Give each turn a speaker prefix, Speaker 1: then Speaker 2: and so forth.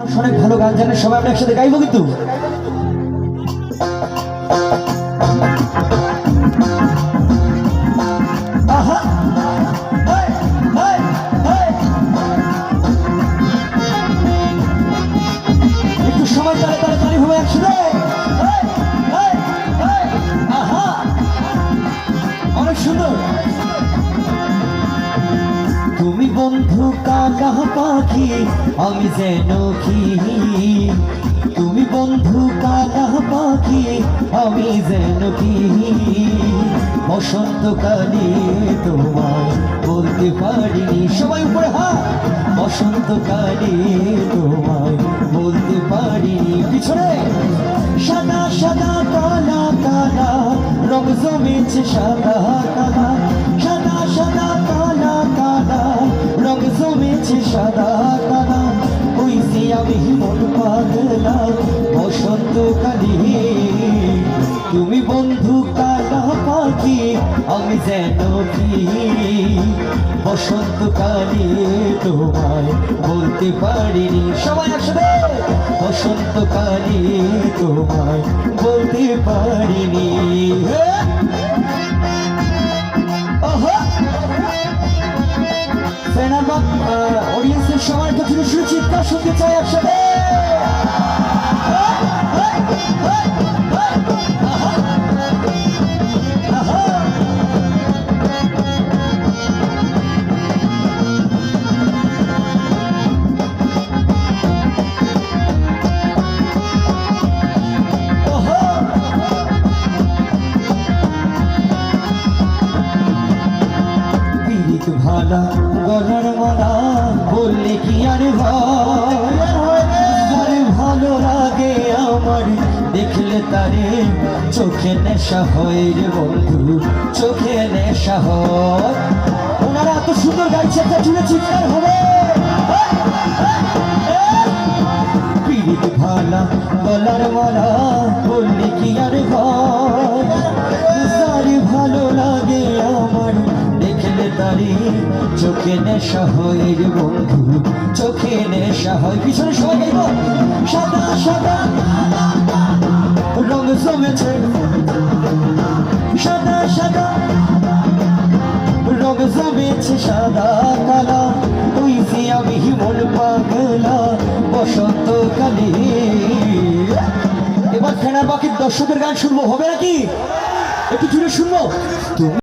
Speaker 1: অনেক ভালো গান জানেন, সবাই আমরা একসাথে গাইবো কিন্তু। একটু সময় তালে তালে তালি হবে একসাথে। অনেক সুন্দর। তুমি বন্ধু কালা পাখি, আমি যেন কি। তুমি বন্ধু কালা পাখি, আমি যেন কি। বসন্তকালে তোমায় বলতে পারিনি, সবাই উপরে হাত। বসন্তকালে তোমায় বলতে পারিনি, পিছনে সাদা সাদা কালা কালা রং জমেছে, সাদা কালা সাদা সাদা কালা কালা রং জমেছে, সাদা কালা হইছি আমি মন পাগলা বসন্তকালে। তুমি বন্ধু কালা পাখি, আমি যেন কি। বসন্তকালে তোমায় বলতে পারিনি, সবাই একসাথে। বসন্তকালে তোমায় বলতে পারিনি। অডিয়েন্সের সবার কাছে চিৎকার শুনতে চাই একসাথে। ভালা গলার মালা বললে কি আর ভাই ভালো লাগে আমার দেখলে তারে, চোখে নেশা হয় রে বন্ধু, চোখে নেশা হয়। ওনারা এত সুন্দর গাইছে, একটা জুড়ে চিৎকার হবে। পিড়িত ভালা গলার মালা বললে কি আর ভাই ভালো লাগে আমার দেখলে তারে, চোখে নেশা হয় রে বন্ধু, চোখে নেশা হয়। পিছনে সবাই গাইব। সাদা সাদা রং জমেছে, সাদা সাদা রং জমেছে, সাদা কালা হইছি আমি মন পাগলা বসন্তকালে। এবার ফেনার বাকি দর্শকের গান শুনবো, হবে নাকি? একটু জুড়ে শুনবো।